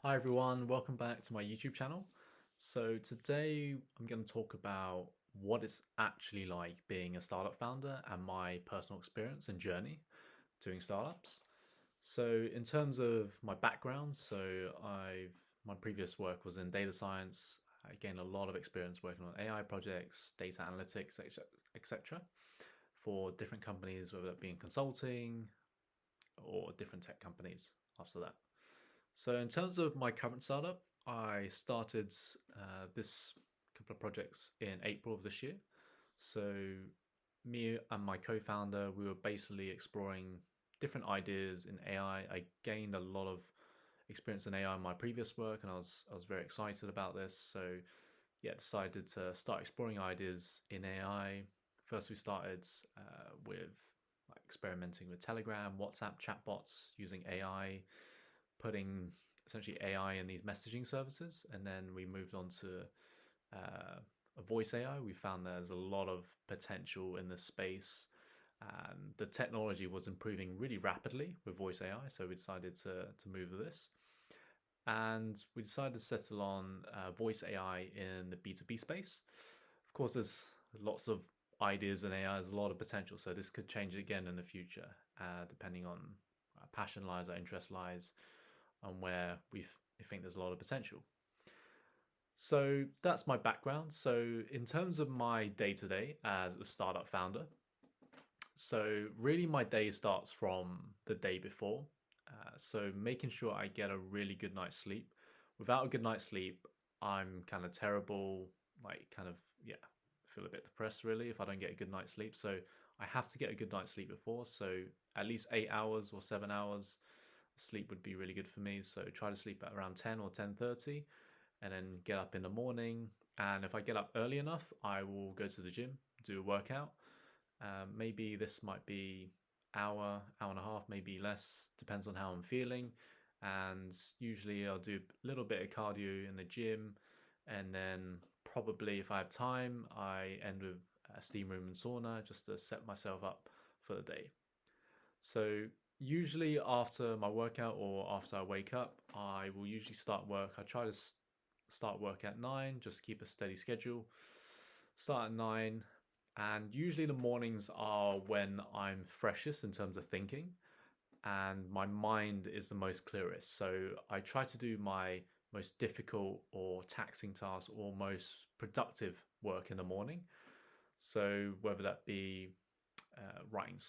Hi everyone, welcome back to my YouTube channel. So today I'm going to talk about what it's actually like being a startup founder and my personal experience and journey doing startups. So in terms of my background, my previous work was in data science. I gained a lot of experience working on AI projects, data analytics, etc. for different companies, whether that be in consulting or different tech companies after that. So in terms of my current startup, I started this couple of projects in April of this year. So me and my co-founder, we were basically exploring different ideas in AI. I gained a lot of experience in AI in my previous work, and I was very excited about this. So yeah, decided to start exploring ideas in AI. First, we started with like, experimenting with Telegram, WhatsApp chatbots using AI, putting essentially AI in these messaging services, and then we moved on to a voice AI. We found there's a lot of potential in this space, and the technology was improving really rapidly with voice AI. So we decided to move to this, and we decided to settle on voice AI in the B2B space. Of course, there's lots of ideas in AI. There's a lot of potential, so this could change again in the future, depending on our passion lies, our interest lies, and where we think there's a lot of potential. So that's my background. So in terms of my day to day as a startup founder, so really my day starts from the day before. So making sure I get a really good night's sleep. Without a good night's sleep, I'm kind of terrible. Like yeah, feel a bit depressed really if I don't get a good night's sleep. So I have to get a good night's sleep before. So at least 8 hours or 7 hours sleep would be really good for me. So try to sleep at around 10 or 10:30, and then get up in the morning. And if I get up early enough, I will go to the gym, do a workout. Maybe this might be hour and a half, maybe less, depends on how I'm feeling. And usually I'll do a little bit of cardio in the gym, and then probably if I have time, I end with a steam room and sauna just to set myself up for the day. So usually after my workout or after I wake up, I will usually start work. I try to start work at 9, just keep a steady schedule. Start at 9, and usually the mornings are when I'm freshest in terms of thinking and my mind is the most clearest. So I try to do my most difficult or taxing tasks or most productive work in the morning. So whether that be writing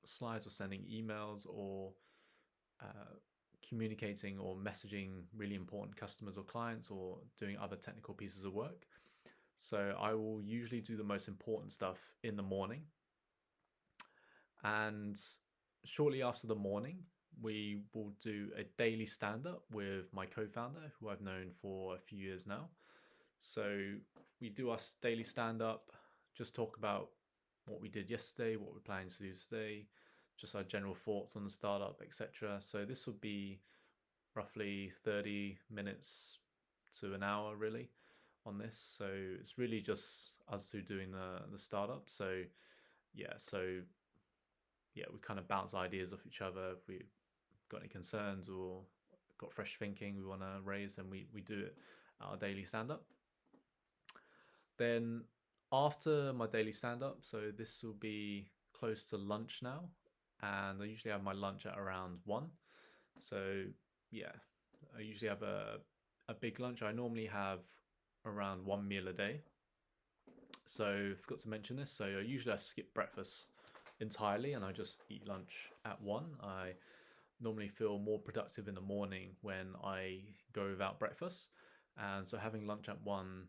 slides or sending emails or uh, communicating or messaging really important customers or clients or doing other technical pieces of work. So I will usually do the most important stuff in the morning. And shortly after the morning, we will do a daily stand up with my co founder, who I've known for a few years now. So we do our daily stand up, just talk about what we did yesterday, what we're planning to do today, just our general thoughts on the startup, etc. So this would be roughly 30 minutes to an hour, really, on this. So it's really just us two doing the startup. So yeah, so yeah, we kind of bounce ideas off each other. If we've got any concerns or got fresh thinking we want to raise, then we do it at our daily stand up. Then after my daily stand up, so this will be close to lunch now, and I usually have my lunch at around 1. So yeah, I usually have a big lunch. I normally have around one meal a day. So I forgot to mention this. So I skip breakfast entirely and I just eat lunch at 1. I normally feel more productive in the morning when I go without breakfast. And so having lunch at 1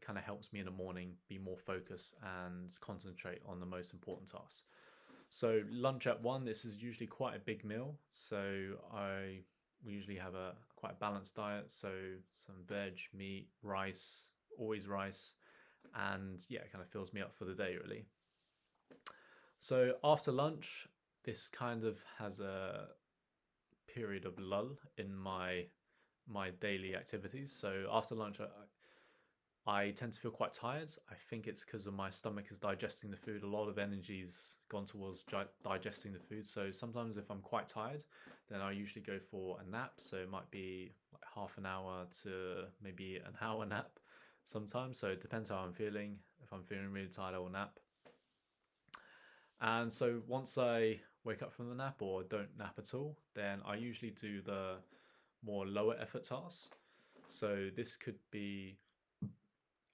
kind of helps me in the morning be more focused and concentrate on the most important tasks. So lunch at 1, this is usually quite a big meal. So we usually have a quite a balanced diet. So some veg, meat, rice, always rice, and yeah, it kind of fills me up for the day really. So after lunch, this kind of has a period of lull in my daily activities. So after lunch, I tend to feel quite tired. I think it's because of my stomach is digesting the food. A lot of energy's gone towards digesting the food. So sometimes if I'm quite tired, then I usually go for a nap. So it might be like half an hour to maybe an hour nap sometimes. So it depends how I'm feeling. If I'm feeling really tired, I will nap. And so once I wake up from the nap or don't nap at all, then I usually do the more lower effort tasks. So this could be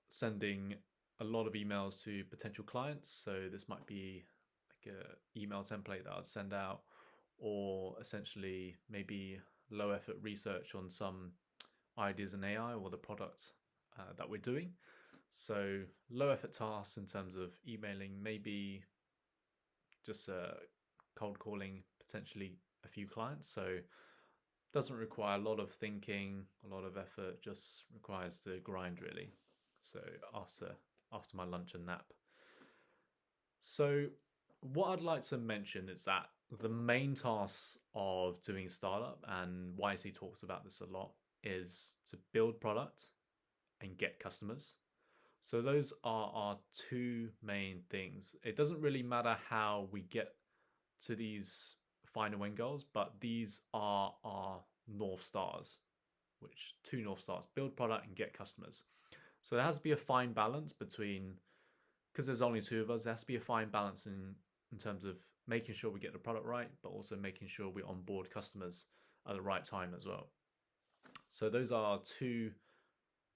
sending a lot of emails to potential clients. So this might be like a email template that I'd send out, or essentially maybe low effort research on some ideas in AI or the product that we're doing. So low effort tasks in terms of emailing, maybe just cold calling potentially a few clients. So doesn't require a lot of thinking, a lot of effort, just requires the grind really. So after my lunch and nap. So what I'd like to mention is that the main task of doing a startup, and YC talks about this a lot, is to build product and get customers. So those are our two main things. It doesn't really matter how we get to these final end goals, but these are our North Stars, which two North Stars: build product and get customers. So there has to be a fine balance between, because there's only two of us, there has to be a fine balance in terms of making sure we get the product right, but also making sure we onboard customers at the right time as well. So those are two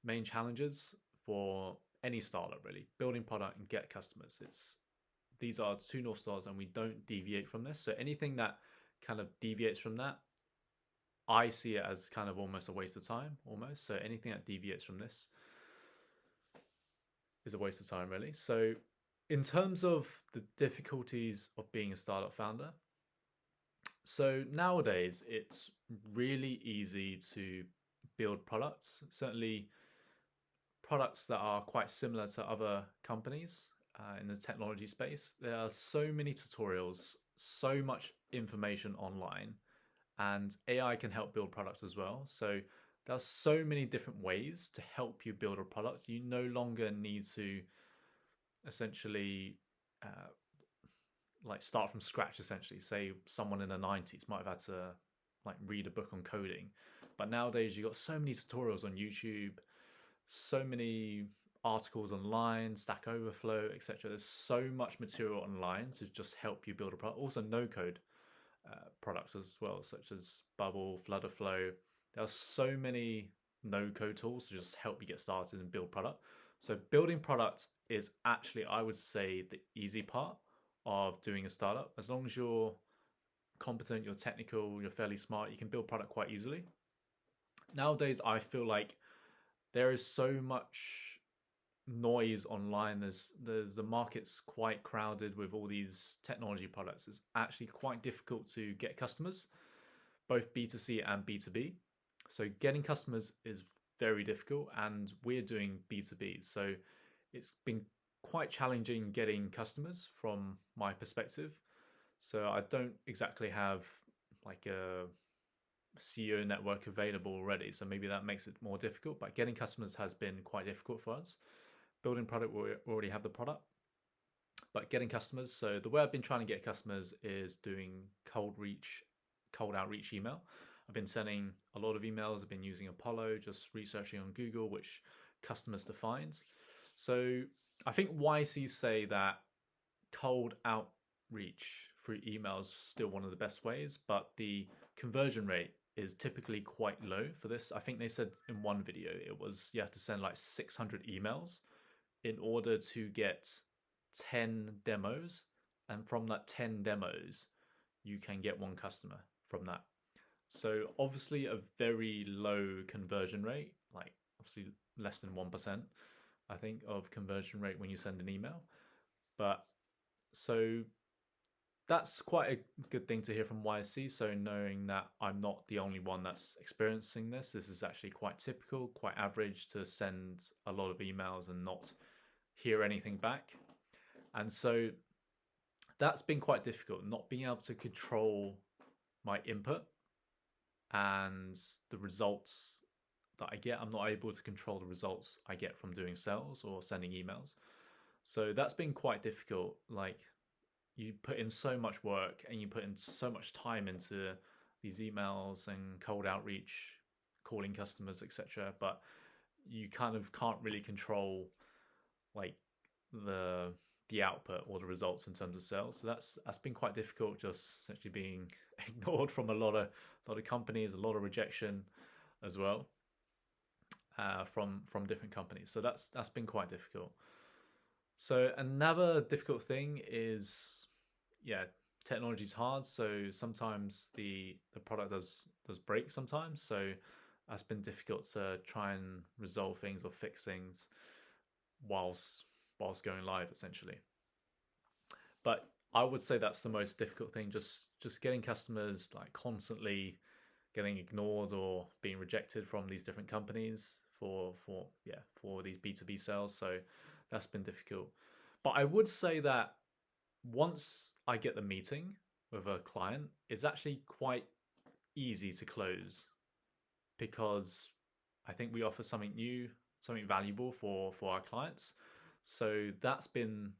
main challenges for any startup really: building product and get customers. These are two North Stars and we don't deviate from this. So anything that kind of deviates from that, I see it as kind of almost a waste of time, almost. So anything that deviates from this is a waste of time really. So in terms of the difficulties of being a startup founder, so nowadays it's really easy to build products, certainly products that are quite similar to other companies in the technology space. There are so many tutorials, so much information online, and AI can help build products as well. So there are so many different ways to help you build a product. You no longer need to essentially like start from scratch. Essentially, say someone in the 90s might have had to like read a book on coding, but nowadays you've got so many tutorials on YouTube, so many articles online, Stack Overflow, etc. There's so much material online to just help you build a product. Also no code products as well, such as Bubble, Flutterflow. There are so many no code tools to just help you get started and build product. So building product is actually, I would say, the easy part of doing a startup. As long as you're competent, you're technical, you're fairly smart, you can build product quite easily. Nowadays I feel like there is so much noise online. There's the market's quite crowded with all these technology products. It's actually quite difficult to get customers, both B2C and B2B. So getting customers is very difficult, and we're doing B2B. So it's been quite challenging getting customers from my perspective. So I don't exactly have like a CEO network available already, so maybe that makes it more difficult, but getting customers has been quite difficult for us. Building product, we already have the product, but getting customers, so the way I've been trying to get customers is doing cold outreach email. I've been sending a lot of emails. I've been using Apollo, just researching on Google which customers to find. So I think YCs say that cold outreach through email is still one of the best ways, but the conversion rate is typically quite low for this. I think they said in one video it was you have to send like 600 emails in order to get 10 demos, and from that 10 demos you can get one customer from that. So obviously a very low conversion rate, like obviously less than 1% I think of conversion rate when you send an email. But so that's quite a good thing to hear from YC. So knowing that I'm not the only one that's experiencing this is actually quite typical, quite average to send a lot of emails and not hear anything back. And so that's been quite difficult, not being able to control my input and the results that I get. I'm not able to control the results I get from doing sales or sending emails. So that's been quite difficult. Like, you put in so much work and you put in so much time into these emails and cold outreach, calling customers, etc. But you kind of can't really control like the output or the results in terms of sales. So that's been quite difficult, just essentially being ignored from a lot of companies, a lot of rejection as well, from different companies. So that's been quite difficult. So another difficult thing is, yeah, technology is hard. So sometimes the product does break sometimes. So that's been difficult to try and resolve things or fix things whilst going live, essentially. But I would say that's the most difficult thing, just getting customers, like constantly getting ignored or being rejected from these different companies for these B2B sales. So that's been difficult. But I would say that once I get the meeting with a client, it's actually quite easy to close, because I think we offer something new, something valuable for our clients. So that's been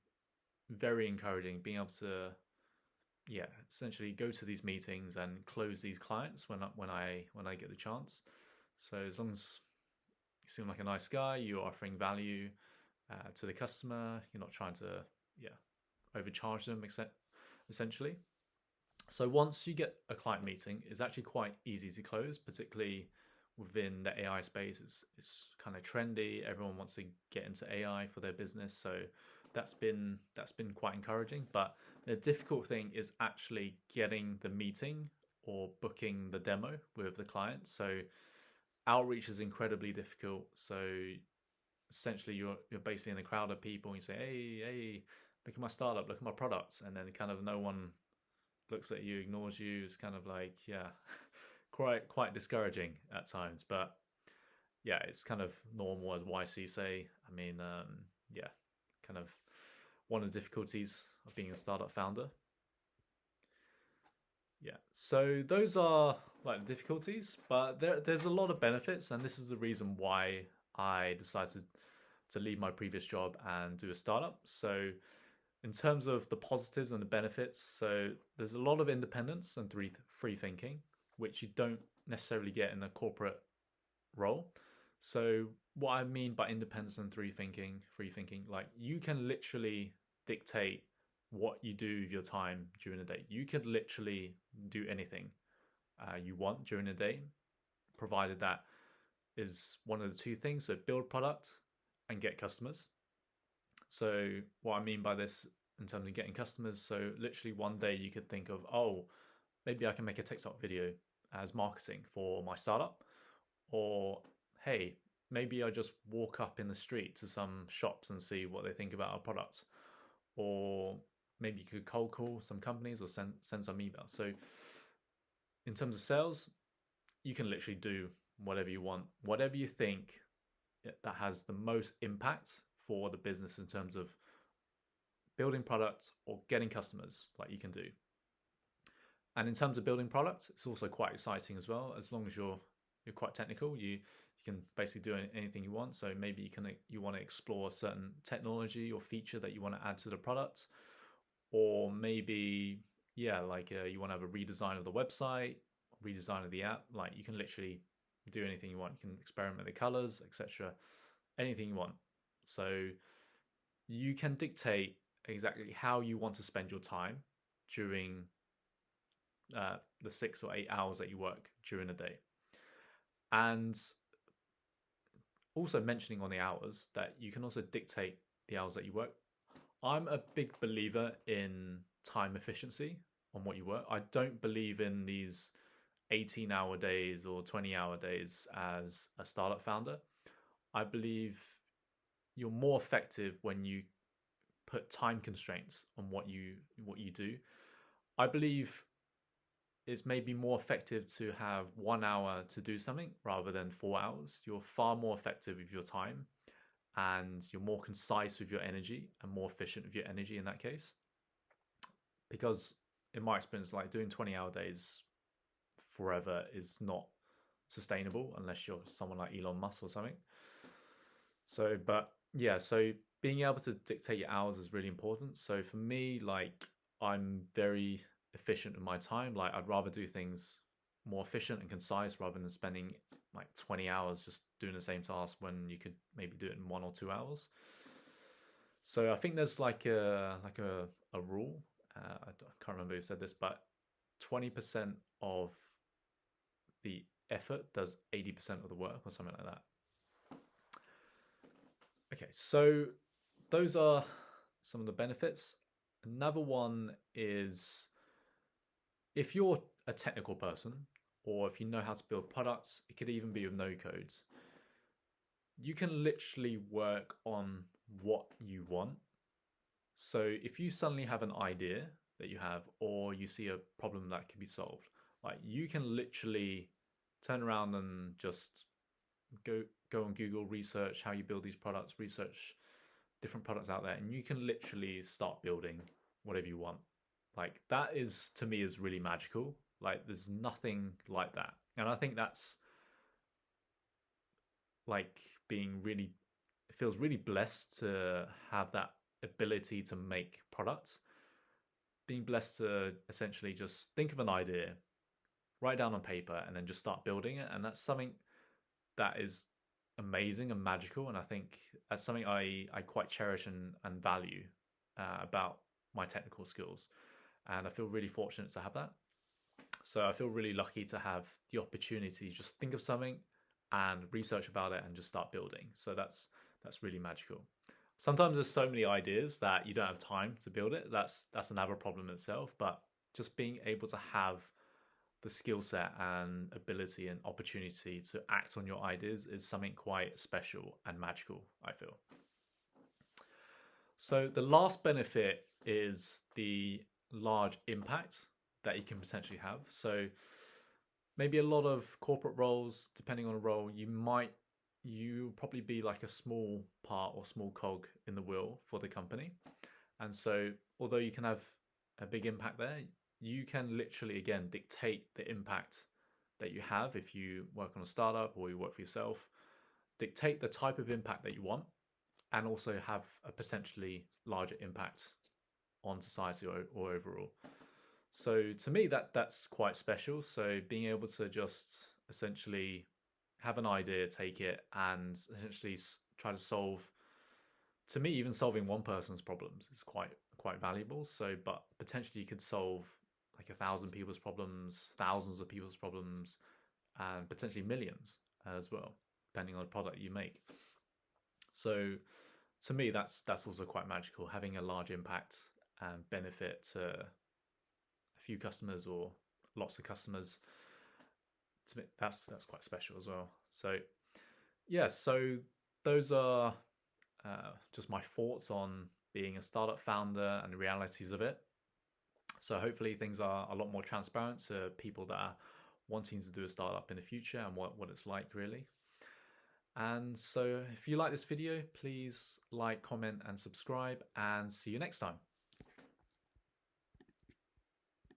very encouraging, being able to essentially go to these meetings and close these clients when I get the chance. So as long as you seem like a nice guy, you're offering value to the customer, you're not trying to overcharge them, essentially. So once you get a client meeting, it's actually quite easy to close, particularly within the AI space. It's kind of trendy. Everyone wants to get into AI for their business. So that's been quite encouraging. But the difficult thing is actually getting the meeting or booking the demo with the client. So outreach is incredibly difficult. So essentially you're basically in a crowd of people and you say, hey, look at my startup, look at my products, and then kind of no one looks at you, ignores you. It's kind of like, quite discouraging at times. But yeah, it's kind of normal, as YC say. I mean, kind of one of the difficulties of being a startup founder. Yeah, so those are like the difficulties, but there's a lot of benefits, and this is the reason why I decided to leave my previous job and do a startup. So in terms of the positives and the benefits, so there's a lot of independence and free thinking, which you don't necessarily get in a corporate role. So what I mean by independence and free thinking, like you can literally dictate what you do with your time during the day. You could literally do anything you want during the day, provided that is one of the two things. So build product and get customers. So what I mean by this in terms of getting customers, so literally one day you could think of, oh, maybe I can make a TikTok video as marketing for my startup. Or, hey, maybe I just walk up in the street to some shops and see what they think about our products. Or maybe you could cold call some companies or send some emails. So in terms of sales, you can literally do whatever you want, whatever you think that has the most impact for the business in terms of building products or getting customers, like you can do. And in terms of building product, it's also quite exciting as well. As long as you're quite technical, you can basically do anything you want. So maybe you want to explore a certain technology or feature that you want to add to the product, or maybe you want to have a redesign of the website, redesign of the app. Like you can literally do anything you want. You can experiment with the colors, etc. Anything you want. So you can dictate exactly how you want to spend your time during the 6 or 8 hours that you work during the day. And also mentioning on the hours that you can also dictate the hours that you work. I'm a big believer in time efficiency on what you work. I don't believe in these 18-hour days or 20-hour days as a startup founder. I believe you're more effective when you put time constraints on what you do. I believe it's maybe more effective to have 1 hour to do something rather than 4 hours. You're far more effective with your time, and you're more concise with your energy and more efficient with your energy in that case. Because in my experience, like doing 20-hour days forever is not sustainable unless you're someone like Elon Musk or something. So being able to dictate your hours is really important. So for me, like I'm very efficient with my time. Like I'd rather do things more efficient and concise rather than spending like 20 hours just doing the same task when you could maybe do it in 1 or 2 hours. So I think there's like a rule. I can't remember who said this, but 20% of the effort does 80% of the work, or something like that. Okay, so those are some of the benefits. Another one is if you're a technical person, or if you know how to build products, it could even be with no codes. You can literally work on what you want. So if you suddenly have an idea that you have, or you see a problem that can be solved, like you can literally turn around and just go on Google, research how you build these products, research different products out there, and you can literally start building whatever you want. Like that is, to me, is really magical. Like there's nothing like that. And I think that's like being really, it feels really blessed to have that ability to make products. Being blessed to essentially just think of an idea, write down on paper, and then just start building it. And that's something that is amazing and magical. And I think that's something I quite cherish and value about my technical skills. And I feel really fortunate to have that. So I feel really lucky to have the opportunity to just think of something and research about it and just start building. So that's really magical. Sometimes there's so many ideas that you don't have time to build it. That's another problem in itself. But just being able to have the skill set and ability and opportunity to act on your ideas is something quite special and magical, I feel. So the last benefit is the large impact that you can potentially have. So maybe a lot of corporate roles, depending on a role, you probably be like a small part or small cog in the wheel for the company. And so although you can have a big impact there, you can literally, again, dictate the impact that you have if you work on a startup or you work for yourself. Dictate the type of impact that you want, and also have a potentially larger impact on society or overall. So to me, that's quite special. So being able to just essentially have an idea, take it, and essentially try to solve. To me, even solving one person's problems is quite valuable. So, but potentially you could solve like 1,000 people's problems, thousands of people's problems, and potentially millions as well, depending on the product you make. So, to me, that's also quite magical, having a large impact and benefit to a few customers or lots of customers. To me, that's quite special as well. So, yeah, so those are just my thoughts on being a startup founder and the realities of it. So hopefully things are a lot more transparent to people that are wanting to do a startup in the future and what it's like, really. And so if you like this video, please like, comment, and subscribe, and see you next time.